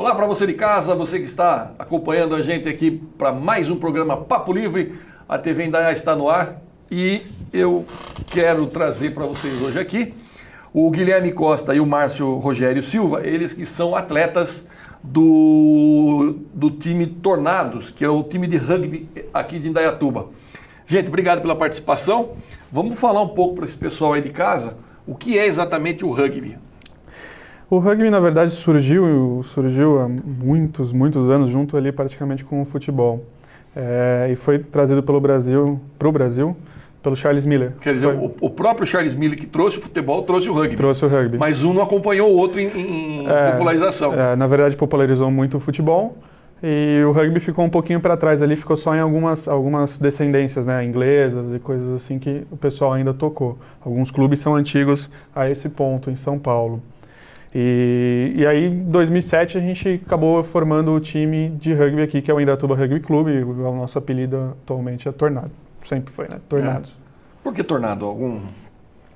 Olá para você de casa, você que está acompanhando a gente aqui para mais um programa Papo Livre. A TV Indaiá está no ar e eu quero trazer para vocês hoje aqui o Guilherme Costa e o Márcio Rogério Silva, eles que são atletas do time Tornados, que é o time de rugby aqui de Indaiatuba. Gente, obrigado pela participação. Vamos falar um pouco para esse pessoal aí de casa o que é exatamente o rugby. O rugby, na verdade, surgiu há muitos anos, junto ali praticamente com o futebol. E foi trazido para o Brasil, pelo Charles Miller. Quer dizer, o próprio Charles Miller que trouxe o futebol, trouxe o rugby. Trouxe o rugby. Mas um não acompanhou o outro em popularização. Na verdade, popularizou muito o futebol e o rugby ficou um pouquinho para trás ali, ficou só em algumas descendências, né, inglesas e coisas assim que o pessoal ainda tocou. Alguns clubes são antigos a esse ponto, em São Paulo. E aí, em 2007, a gente acabou formando o time de rugby aqui, que é o Indaiatuba Rugby Clube, e o nosso apelido atualmente é Tornado. Sempre foi, né? Tornados. Por que Tornado?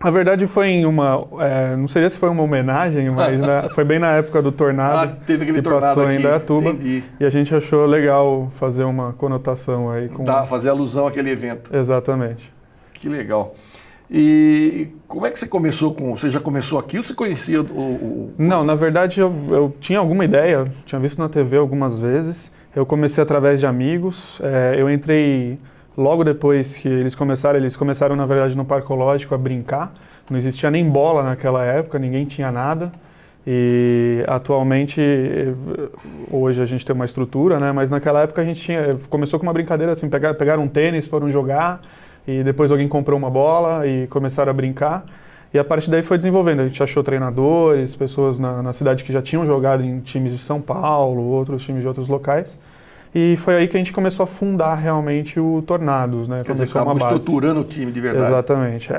Na verdade, foi em não sei se foi uma homenagem, mas foi bem na época do Tornado, teve aquele que tornado passou aqui. em Indaiatuba. Entendi. E a gente achou legal fazer uma conotação aí. Fazer alusão àquele evento. Exatamente. Que legal. E como é que você começou Você já começou aqui ou você conhecia Não, na verdade eu tinha alguma ideia, tinha visto na TV algumas vezes. Eu comecei através de amigos. Eu entrei logo depois que eles começaram na verdade no Parcológico a brincar. Não existia nem bola naquela época, ninguém tinha nada. E atualmente, hoje a gente tem uma estrutura, né? Mas naquela época a gente começou com uma brincadeira assim, pegaram um tênis, foram jogar. E depois alguém comprou uma bola e começaram a brincar. E a partir daí foi desenvolvendo. A gente achou treinadores, pessoas na cidade que já tinham jogado em times de São Paulo, outros times de outros locais. E foi aí que a gente começou a fundar realmente o Tornados, né? Quer dizer, acabou estruturando o time de verdade. Exatamente,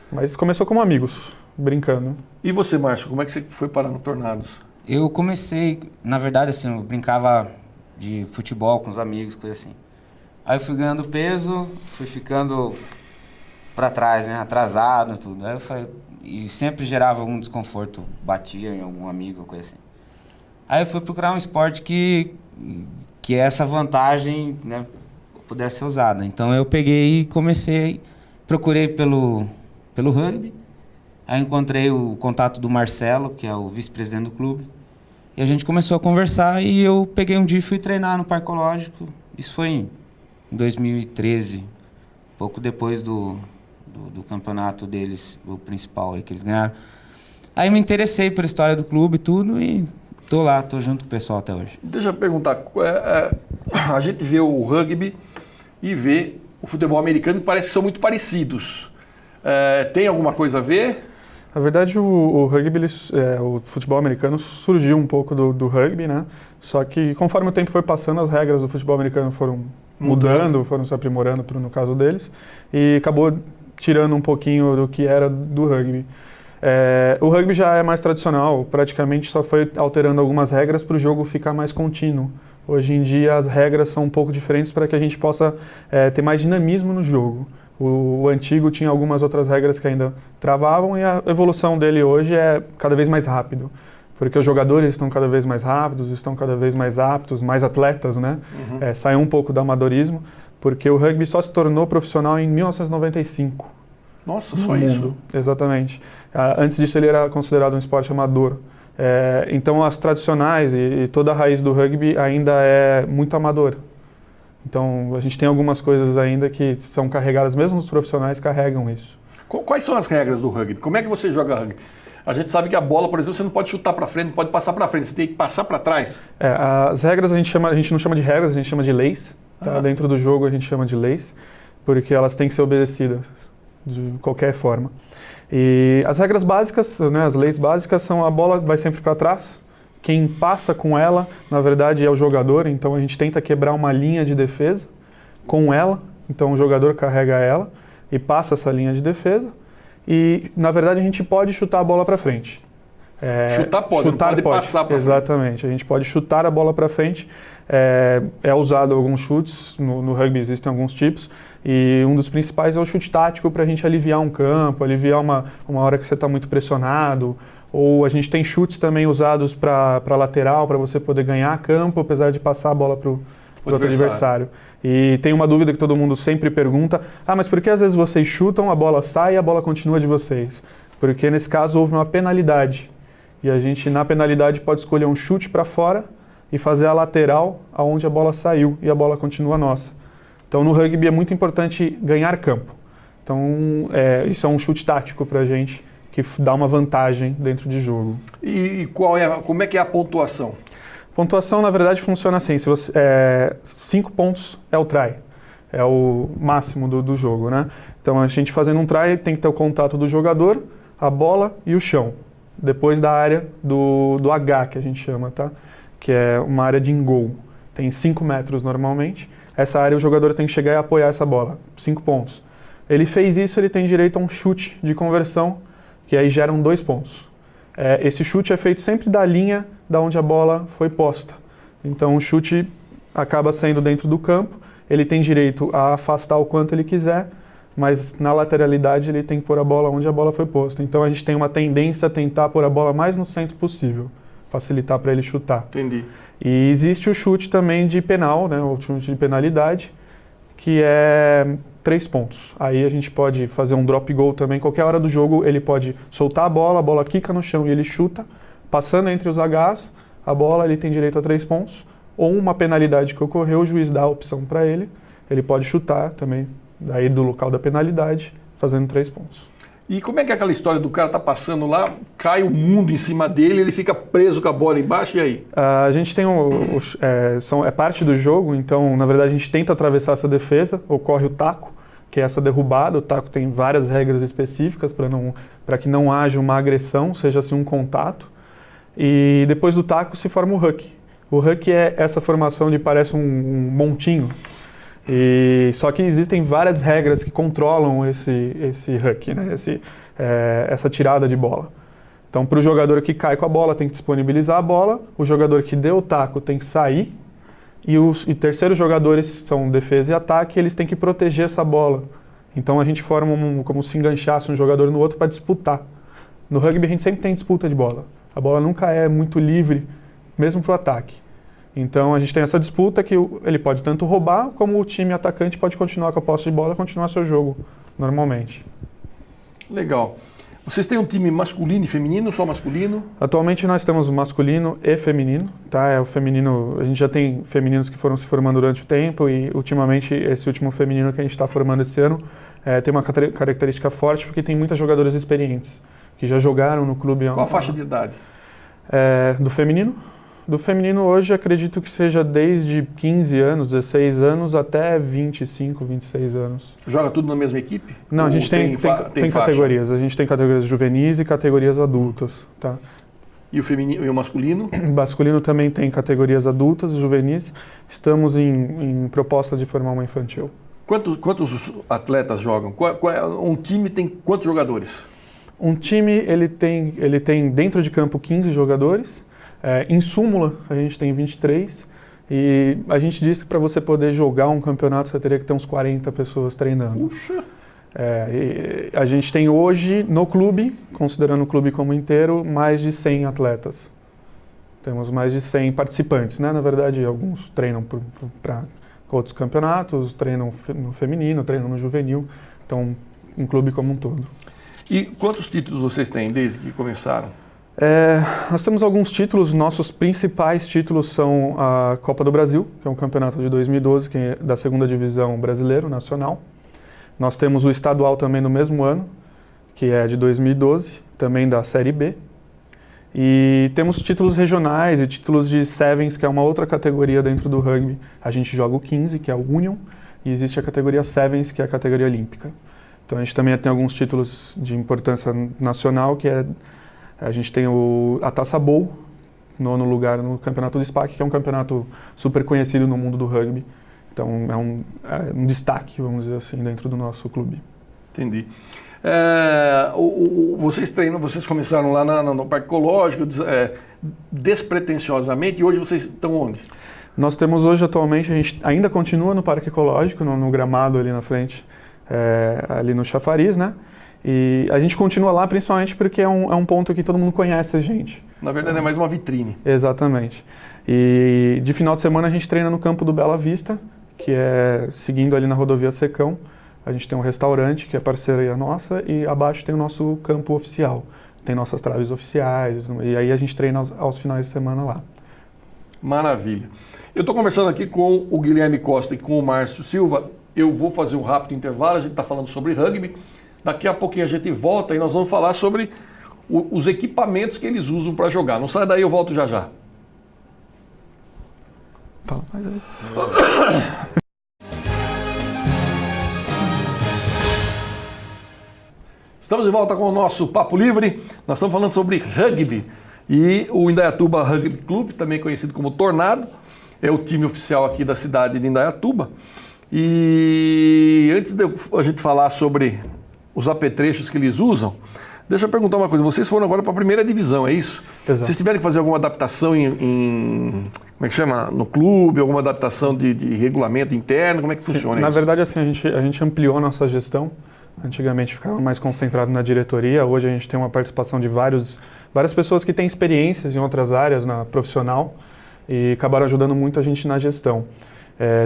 Mas começou como amigos, brincando. E você, Márcio, como é que você foi parar no Tornados? Eu comecei, na verdade, assim, eu brincava de futebol com os amigos, coisa assim. Aí eu fui ganhando peso, fui ficando para trás, né, atrasado e tudo. E sempre gerava algum desconforto, batia em algum amigo, coisa assim. Aí eu fui procurar um esporte que essa vantagem, né, pudesse ser usada. Então eu peguei e procurei pelo rugby. Aí encontrei o contato do Marcelo, que é o vice-presidente do clube. E a gente começou a conversar e eu peguei um dia e fui treinar no Parcológico. Isso foi em 2013, pouco depois do campeonato deles, o principal aí que eles ganharam. Aí me interessei pela história do clube e tudo e tô junto com o pessoal até hoje. Deixa eu perguntar, a gente vê o rugby e vê o futebol americano que parece que são muito parecidos. Tem alguma coisa a ver? Na verdade, o rugby, o futebol americano surgiu um pouco do rugby, né? Só que conforme o tempo foi passando, as regras do futebol americano foram mudando, foram se aprimorando no caso deles, e acabou tirando um pouquinho do que era do rugby. O rugby já é mais tradicional, praticamente só foi alterando algumas regras para o jogo ficar mais contínuo. Hoje em dia as regras são um pouco diferentes para que a gente possa ter mais dinamismo no jogo. O antigo tinha algumas outras regras que ainda travavam e a evolução dele hoje é cada vez mais rápido. Porque os jogadores estão cada vez mais rápidos, estão cada vez mais aptos, mais atletas, né? Sai um pouco do amadorismo, porque o rugby só se tornou profissional em 1995. Nossa, só isso? Exatamente. Antes disso ele era considerado um esporte amador. Então as tradicionais e toda a raiz do rugby ainda é muito amador. Então a gente tem algumas coisas ainda que são carregadas, mesmo os profissionais carregam isso. Quais são as regras do rugby? Como é que você joga rugby? A gente sabe que a bola, por exemplo, você não pode chutar para frente, não pode passar para frente, você tem que passar para trás. As regras a gente não chama de regras, a gente chama de leis. Tá? Dentro do jogo a gente chama de leis, porque elas têm que ser obedecidas de qualquer forma. E as regras básicas, né, as leis básicas são: a bola vai sempre para trás, quem passa com ela, na verdade, é o jogador, então a gente tenta quebrar uma linha de defesa com ela, então o jogador carrega ela e passa essa linha de defesa. E, na verdade, a gente pode chutar a bola para frente. Chutar pode passar para frente. Exatamente, a gente pode chutar a bola para frente. É usado alguns chutes, no rugby existem alguns tipos, e um dos principais é o chute tático para a gente aliviar um campo, aliviar uma hora que você está muito pressionado, Ou a gente tem chutes também usados para lateral, para você poder ganhar campo, apesar de passar a bola para o outro adversário. E tem uma dúvida que todo mundo sempre pergunta, mas por que às vezes vocês chutam, a bola sai e a bola continua de vocês? Porque nesse caso houve uma penalidade. E a gente na penalidade pode escolher um chute para fora e fazer a lateral aonde a bola saiu e a bola continua nossa. Então no rugby é muito importante ganhar campo. Então isso é um chute tático para a gente, que dá uma vantagem dentro de jogo. E como é que é a pontuação? Pontuação, na verdade, funciona assim. Se você, 5 pontos é o try. É o máximo do jogo, né? Então, a gente fazendo um try tem que ter o contato do jogador, a bola e o chão. Depois da área do H, que a gente chama, tá? Que é uma área de in-goal. Tem 5 metros normalmente. Essa área o jogador tem que chegar e apoiar essa bola. 5 pontos. Ele fez isso, ele tem direito a um chute de conversão, que aí geram 2 pontos. Esse chute é feito sempre da linha da onde a bola foi posta. Então o chute acaba saindo dentro do campo, ele tem direito a afastar o quanto ele quiser, mas na lateralidade ele tem que pôr a bola onde a bola foi posta. Então a gente tem uma tendência a tentar pôr a bola mais no centro possível, facilitar para ele chutar. Entendi. E existe o chute também de penal, né, o chute de penalidade, que é 3 pontos. Aí a gente pode fazer um drop goal também. Qualquer hora do jogo ele pode soltar a bola quica no chão e ele chuta. Passando entre os Hs, a bola ele tem direito a 3 pontos. Ou uma penalidade que ocorreu, o juiz dá a opção para ele. Ele pode chutar também, daí do local da penalidade, fazendo 3 pontos. E como é que é aquela história do cara tá passando lá, cai o mundo em cima dele, ele fica preso com a bola embaixo, e aí? A gente tem é parte do jogo, então na verdade a gente tenta atravessar essa defesa, ocorre o taco, que é essa derrubada. O taco tem várias regras específicas para que não haja uma agressão, seja assim um contato. E depois do taco se forma o huck. O huck é essa formação de parece um montinho. Só que existem várias regras que controlam esse huck, né? Essa tirada de bola. Então, para o jogador que cai com a bola, tem que disponibilizar a bola. O jogador que deu o taco tem que sair. E terceiros jogadores são defesa e ataque, eles têm que proteger essa bola. Então, a gente forma como se enganchasse um jogador no outro para disputar. No rugby, a gente sempre tem disputa de bola. A bola nunca é muito livre, mesmo para o ataque. Então a gente tem essa disputa que ele pode tanto roubar, como o time atacante pode continuar com a posse de bola e continuar seu jogo normalmente. Legal. Vocês têm um time masculino e feminino ou só masculino? Atualmente nós temos masculino e feminino, tá? O feminino, a gente já tem femininos que foram se formando durante o tempo e ultimamente esse último feminino que a gente está formando esse ano tem uma característica forte porque tem muitas jogadoras experientes que já jogaram no clube. Qual a faixa de idade? Do feminino? Do feminino hoje acredito que seja desde 15 anos, 16 anos até 25, 26 anos. Joga tudo na mesma equipe? Não, a gente tem categorias. A gente tem categorias juvenis e categorias adultas, tá? E o feminino e o masculino? O masculino também tem categorias adultas, juvenis. Estamos em proposta de formar uma infantil. Quantos atletas jogam? Um time tem quantos jogadores? Um time ele tem dentro de campo 15 jogadores. Em súmula, a gente tem 23 e a gente disse que para você poder jogar um campeonato você teria que ter uns 40 pessoas treinando. Puxa! A gente tem hoje no clube, considerando o clube como inteiro, mais de 100 atletas. Temos mais de 100 participantes, né? Na verdade, alguns treinam para outros campeonatos, treinam no feminino, treinam no juvenil, então um clube como um todo. E quantos títulos vocês têm desde que começaram? Nós temos alguns títulos. Nossos principais títulos são a Copa do Brasil, que é um campeonato de 2012, que é da 2ª Divisão Brasileiro Nacional. Nós temos o estadual também no mesmo ano, que é de 2012, também da Série B. E temos títulos regionais e títulos de Sevens, que é uma outra categoria dentro do rugby. A gente joga o 15, que é o Union, e existe a categoria Sevens, que é a categoria olímpica. Então a gente também tem alguns títulos de importância nacional, que a gente tem a Taça Bowl, 9º lugar no Campeonato do SPAC, que é um campeonato super conhecido no mundo do rugby. Então é um destaque, vamos dizer assim, dentro do nosso clube. Entendi. Vocês começaram lá no Parque Ecológico, despretensiosamente, e hoje vocês estão onde? Nós temos hoje, atualmente, a gente ainda continua no Parque Ecológico, no gramado ali na frente, ali no Chafariz, né? E a gente continua lá principalmente porque é um ponto que todo mundo conhece a gente. Na verdade é mais uma vitrine. Exatamente. E de final de semana a gente treina no campo do Bela Vista, que é seguindo ali na rodovia Secão. A gente tem um restaurante que é parceria nossa e abaixo tem o nosso campo oficial. Tem nossas traves oficiais e aí a gente treina aos finais de semana lá. Maravilha. Eu estou conversando aqui com o Guilherme Costa e com o Márcio Silva. Eu vou fazer um rápido intervalo, a gente está falando sobre rugby. Daqui a pouquinho a gente volta e nós vamos falar sobre os equipamentos que eles usam para jogar. Não sai daí, eu volto já já. Fala mais aí. Estamos de volta com o nosso Papo Livre. Nós estamos falando sobre rugby. E o Indaiatuba Rugby Clube, também conhecido como Tornado, é o time oficial aqui da cidade de Indaiatuba. E antes de a gente falar sobre os apetrechos que eles usam, deixa eu perguntar uma coisa. Vocês foram agora para a primeira divisão, é isso? Exato. Vocês tiveram que fazer alguma adaptação como é que chama? No clube, alguma adaptação de regulamento interno? Como é que funciona isso? Na verdade, assim, a gente ampliou a nossa gestão. Antigamente ficava mais concentrado na diretoria. Hoje a gente tem uma participação de várias pessoas que têm experiências em outras áreas na profissional e acabaram ajudando muito a gente na gestão.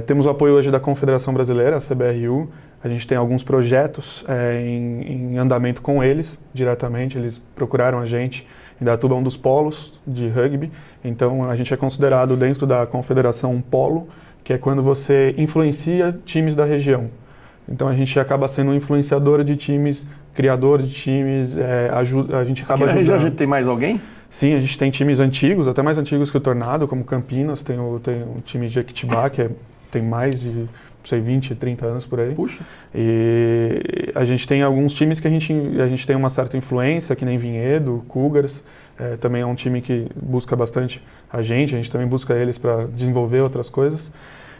Temos o apoio hoje da Confederação Brasileira, a CBRU. A gente tem alguns projetos em andamento com eles, diretamente. Eles procuraram a gente. Indaiatuba é um dos polos de rugby. Então, a gente é considerado dentro da Confederação um polo, que é quando você influencia times da região. Então, a gente acaba sendo um influenciador de times, criador de times, a gente acaba Aqui na ajudando. região a gente tem mais alguém? Sim, a gente tem times antigos, até mais antigos que o Tornado, como Campinas, tem o time de Jequitibá, que tem mais de, não sei, 20, 30 anos por aí. Puxa. E a gente tem alguns times que a gente tem uma certa influência, que nem Vinhedo, Cougars, também é um time que busca bastante a gente também busca eles para desenvolver outras coisas.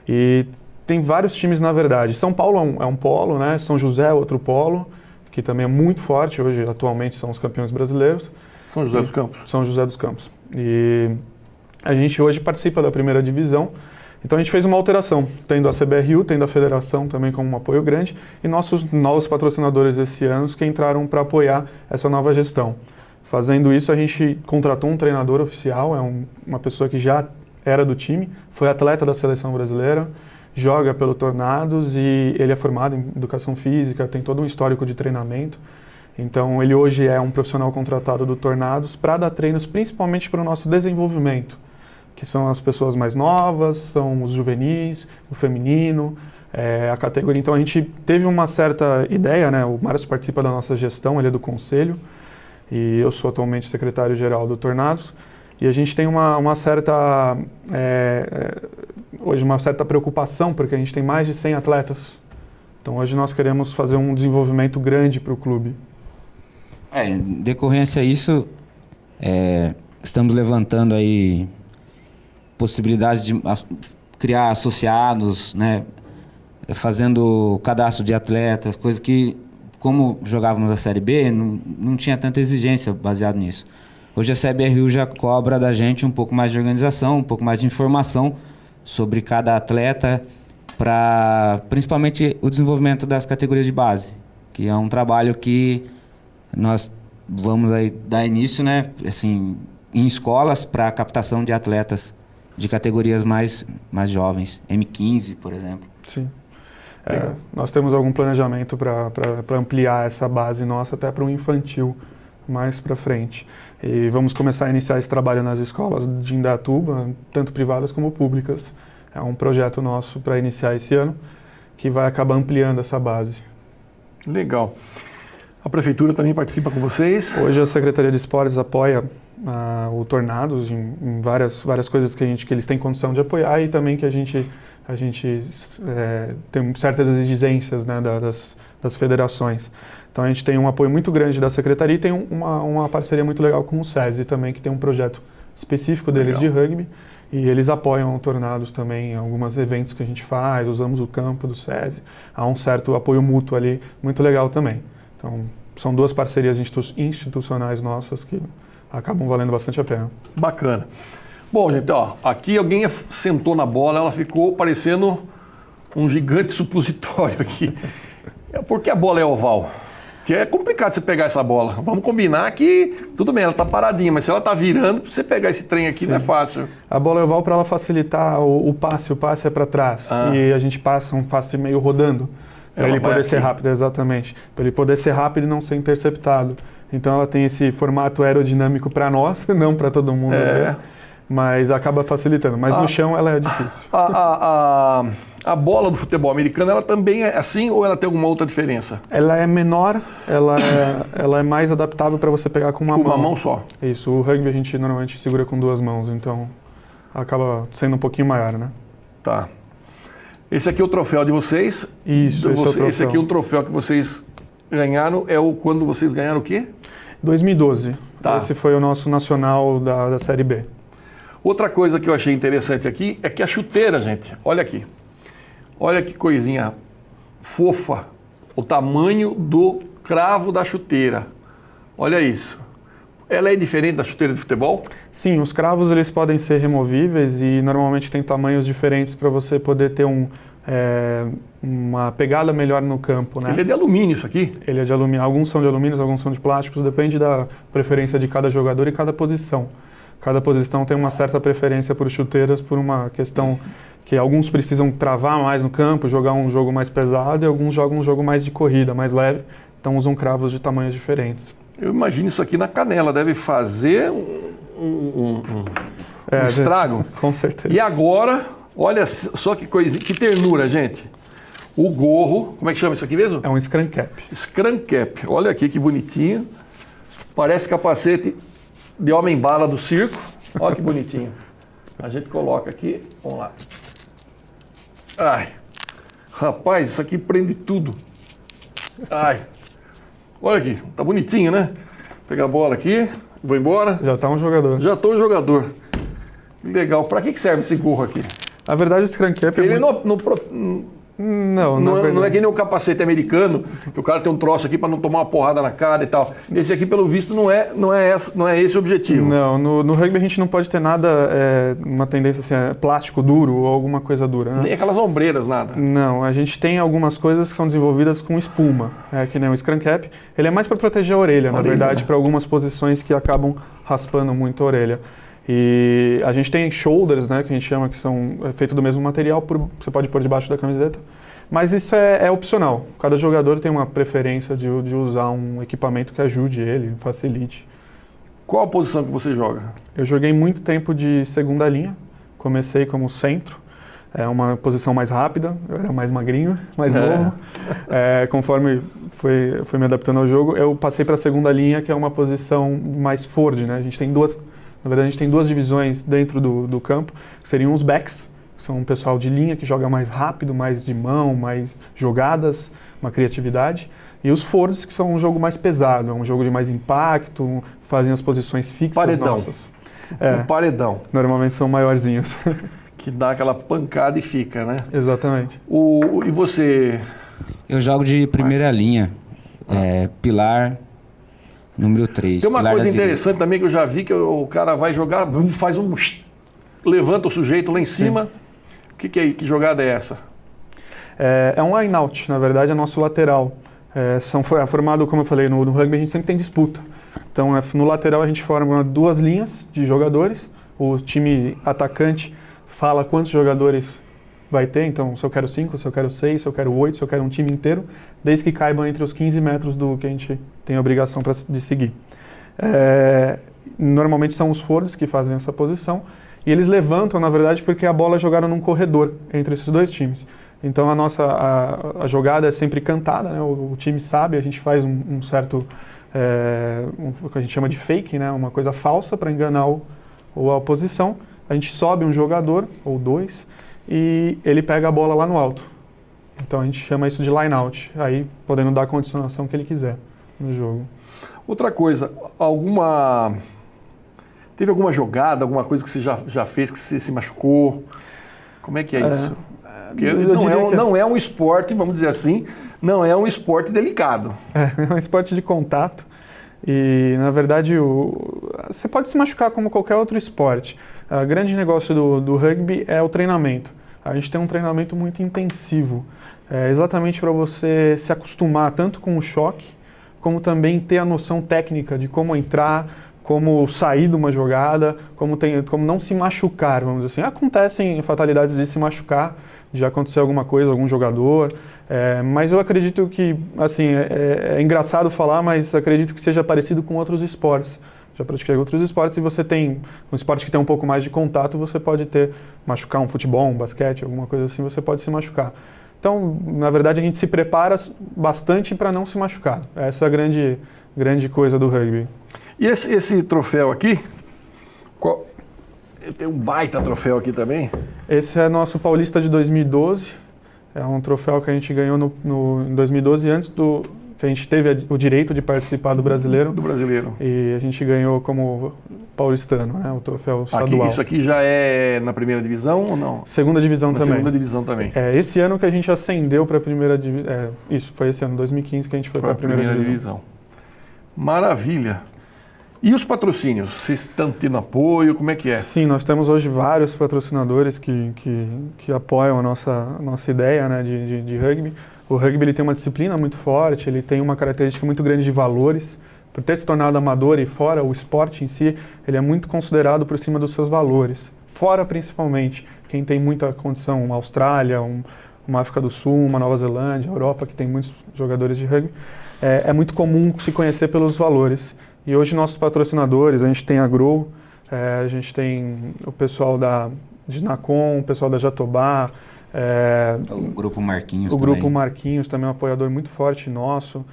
E tem vários times, na verdade. São Paulo é um polo, né? São José é outro polo, que também é muito forte, hoje atualmente são os campeões brasileiros. São José dos Campos. São José dos Campos. E a gente hoje participa da primeira divisão. Então a gente fez uma alteração, tendo a CBRU, tendo a federação também como um apoio grande, e nossos novos patrocinadores esse ano que entraram para apoiar essa nova gestão. Fazendo isso, a gente contratou um treinador oficial, uma pessoa que já era do time, foi atleta da seleção brasileira, joga pelo Tornados e ele é formado em educação física, tem todo um histórico de treinamento. Então ele hoje é um profissional contratado do Tornados para dar treinos principalmente para o nosso desenvolvimento, que são as pessoas mais novas, são os juvenis, o feminino, a categoria. Então a gente teve uma certa ideia, né? O Márcio participa da nossa gestão, ele é do conselho, e eu sou atualmente secretário-geral do Tornados, e a gente tem uma certa, hoje uma certa preocupação, porque a gente tem mais de 100 atletas. Então hoje nós queremos fazer um desenvolvimento grande para o clube. Em decorrência a isso, estamos levantando aí possibilidades de criar associados, né, fazendo cadastro de atletas, coisa que, como jogávamos a Série B, não tinha tanta exigência baseado nisso. Hoje a CBRU já cobra da gente um pouco mais de organização, um pouco mais de informação sobre cada atleta, para principalmente o desenvolvimento das categorias de base, que é um trabalho que nós vamos aí dar início, né, assim, em escolas para a captação de atletas de categorias mais jovens, M15, por exemplo. Sim. Nós temos algum planejamento para ampliar essa base nossa até para o infantil mais para frente. E vamos começar a iniciar esse trabalho nas escolas de Indaiatuba, tanto privadas como públicas. É um projeto nosso para iniciar esse ano, que vai acabar ampliando essa base. Legal. A prefeitura também participa com vocês? Hoje a Secretaria de Esportes apoia o Tornados em várias coisas que eles têm condição de apoiar, e também que a gente tem certas exigências, né, das federações. Então a gente tem um apoio muito grande da Secretaria e tem uma parceria muito legal com o SESI também, que tem um projeto específico deles de rugby, e eles apoiam o Tornados também em alguns eventos que a gente faz, usamos o campo do SESI, há um certo apoio mútuo ali, muito legal também. Então são duas parcerias institucionais nossas que acabam valendo bastante a pena. Bacana. Bom, gente, aqui alguém sentou na bola, ela ficou parecendo um gigante supositório aqui. Por que a bola é oval? Que é complicado você pegar essa bola. Vamos combinar que, tudo bem, ela tá paradinha, mas se ela tá virando, pra você pegar esse trem aqui não é fácil. A bola é oval para ela facilitar o passe é para trás. E a gente passa um passe meio rodando, para ele poder ser rápido, exatamente. Para ele poder ser rápido e não ser interceptado. Então ela tem esse formato aerodinâmico para nós, não para todo mundo. Mas acaba facilitando. Mas no chão ela é difícil. A bola do futebol americano, ela também é assim ou ela tem alguma outra diferença? Ela é menor, ela é mais adaptável para você pegar com uma mão. Com uma mão só? Isso, o rugby a gente normalmente segura com 2 mãos, então acaba sendo um pouquinho maior, né? Tá. Esse aqui é o troféu de vocês? Isso, esse é o troféu. Esse aqui é o troféu que vocês ganharam, quando vocês ganharam o quê? 2012. Tá. Esse foi o nosso nacional da Série B. Outra coisa que eu achei interessante aqui é que a chuteira, gente, olha aqui. Olha que coisinha fofa, o tamanho do cravo da chuteira. Olha isso. Ela é diferente da chuteira de futebol? Sim, os cravos eles podem ser removíveis e normalmente tem tamanhos diferentes para você poder ter uma pegada melhor no campo, né? Ele é de alumínio isso aqui? Ele é de alumínio. Alguns são de alumínio, alguns são de plásticos, depende da preferência de cada jogador e cada posição. Cada posição tem uma certa preferência por chuteiras por uma questão que alguns precisam travar mais no campo, jogar um jogo mais pesado e alguns jogam um jogo mais de corrida, mais leve, então usam cravos de tamanhos diferentes. Eu imagino isso aqui na canela, deve fazer um estrago. Gente, com certeza. E agora, olha só que coisa, que ternura, gente. O gorro, como é que chama isso aqui mesmo? É um scrum cap. Scrum cap, olha aqui que bonitinho. Parece capacete de homem-bala do circo. Olha que bonitinho. A gente coloca aqui, vamos lá. Ai, rapaz, isso aqui prende tudo. Ai, olha aqui, tá bonitinho, né? Vou pegar a bola aqui, vou embora. Já tá um jogador. Já tô um jogador. Legal, pra que serve esse gorro aqui? Na verdade, o scrum cap Ele não é que nem o capacete americano, que o cara tem um troço aqui para não tomar uma porrada na cara e tal. Esse aqui, pelo visto, não é esse o objetivo. Não, no rugby a gente não pode ter nada, uma tendência assim, plástico duro ou alguma coisa dura. Né? Nem aquelas ombreiras, nada. Não, a gente tem algumas coisas que são desenvolvidas com espuma, que nem o scrum cap. Ele é mais para proteger a orelha, na verdade, para algumas posições que acabam raspando muito a orelha. E a gente tem shoulders, né, que a gente chama, que são feitos do mesmo material, você pode pôr debaixo da camiseta, mas isso é opcional. Cada jogador tem uma preferência de usar um equipamento que ajude ele, facilite. Qual a posição que você joga? Eu joguei muito tempo de segunda linha, comecei como centro, é uma posição mais rápida, eu era mais magrinho, mais novo. Conforme fui me adaptando ao jogo, eu passei para a segunda linha, que é uma posição mais forward, né? Na verdade, a gente tem duas divisões dentro do campo, que seriam os backs, que são um pessoal de linha que joga mais rápido, mais de mão, mais jogadas, uma criatividade. E os forwards, que são um jogo mais pesado, é um jogo de mais impacto, fazem as posições fixas paredão. Nossas. Um paredão. Normalmente são maiorzinhos. Que dá aquela pancada e fica, né? Exatamente. E você? Eu jogo de primeira linha, pilar... Número 3. Tem uma coisa interessante também que eu já vi, que o cara vai jogar, faz levanta o sujeito lá em cima. Que jogada é essa? É um line-out, na verdade é nosso lateral. É formado, como eu falei, no rugby a gente sempre tem disputa. Então no lateral a gente forma 2 linhas de jogadores. O time atacante fala quantos jogadores vai ter, então se eu quero 5, se eu quero 6, se eu quero 8, se eu quero um time inteiro, desde que caibam entre os 15 metros do que a gente tem a obrigação de seguir. Normalmente são os forwards que fazem essa posição, e eles levantam, na verdade, porque a bola é jogada num corredor entre esses 2 times. Então a jogada é sempre cantada, né? O time sabe, a gente faz um certo, o que a gente chama de fake, né? Uma coisa falsa para enganar a oposição. A gente sobe um jogador, ou 2, e ele pega a bola lá no alto. Então a gente chama isso de line-out, aí podendo dar a condicionação que ele quiser no jogo. Outra coisa, teve alguma jogada, alguma coisa que você já fez que você se machucou? Como é que é isso? Porque não é um esporte, vamos dizer assim, não é um esporte delicado. É um esporte de contato e, na verdade, você pode se machucar como qualquer outro esporte. O grande negócio do rugby é o treinamento. A gente tem um treinamento muito intensivo, exatamente para você se acostumar tanto com o choque como também ter a noção técnica de como entrar, como sair de uma jogada, como não se machucar, vamos dizer assim. Acontecem fatalidades de se machucar, de acontecer alguma coisa, algum jogador, mas eu acredito que, assim, é engraçado falar, mas acredito que seja parecido com outros esportes. Já pratiquei outros esportes e você tem um esporte que tem um pouco mais de contato, você pode machucar um futebol, um basquete, alguma coisa assim, você pode se machucar. Então, na verdade, a gente se prepara bastante para não se machucar. Essa é a grande coisa do rugby. E esse troféu aqui, tem um baita troféu aqui também. Esse é nosso Paulista de 2012. É um troféu que a gente ganhou em 2012, antes que a gente teve o direito de participar do Brasileiro. Do Brasileiro. E a gente ganhou como paulistano, né? O troféu estadual. Isso aqui já é na primeira divisão ou não? Segunda divisão também. Segunda divisão também. Esse ano que a gente ascendeu para a primeira divisão. Isso, foi esse ano, 2015, que a gente foi para a primeira divisão. Maravilha. E os patrocínios? Vocês estão tendo apoio? Como é que é? Sim, nós temos hoje vários patrocinadores que apoiam a nossa ideia, né, de rugby. O rugby ele tem uma disciplina muito forte, ele tem uma característica muito grande de valores. Por ter se tornado amador e fora o esporte em si, ele é muito considerado por cima dos seus valores. Fora, principalmente, quem tem muita condição, uma Austrália, uma África do Sul, uma Nova Zelândia, Europa, que tem muitos jogadores de rugby, é muito comum se conhecer pelos valores. E hoje nossos patrocinadores, a gente tem a Grow, a gente tem o pessoal de Nacon, o pessoal da Jatobá, o Grupo Marquinhos o também. Grupo Marquinhos também é um apoiador muito forte nosso.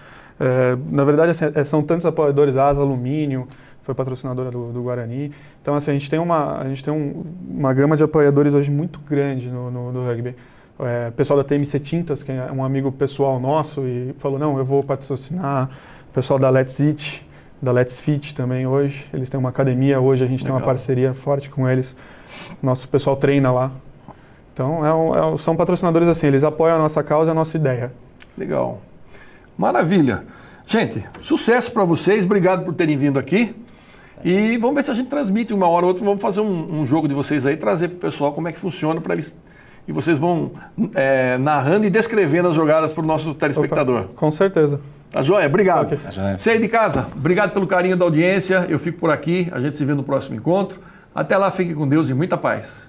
Na verdade, assim, são tantos apoiadores, a Asa Alumínio foi patrocinadora do Guarani. Então, assim, a gente tem uma gama de apoiadores hoje muito grande no rugby. O pessoal da TMC Tintas, que é um amigo pessoal nosso, e falou, não, eu vou patrocinar. O pessoal da Let's Eat, da Let's Fit também hoje. Eles têm uma academia hoje, a gente tem uma parceria forte com eles. Nosso pessoal treina lá. Então, são patrocinadores assim, eles apoiam a nossa causa e a nossa ideia. Legal. Maravilha. Gente, sucesso para vocês, obrigado por terem vindo aqui. E vamos ver se a gente transmite uma hora ou outra, vamos fazer um jogo de vocês aí, trazer para o pessoal como é que funciona para eles. E vocês vão narrando e descrevendo as jogadas para o nosso telespectador. Opa, com certeza. Tá joia? Obrigado. Okay. Tá joia. Você aí de casa, obrigado pelo carinho da audiência. Eu fico por aqui, a gente se vê no próximo encontro. Até lá, fique com Deus e muita paz.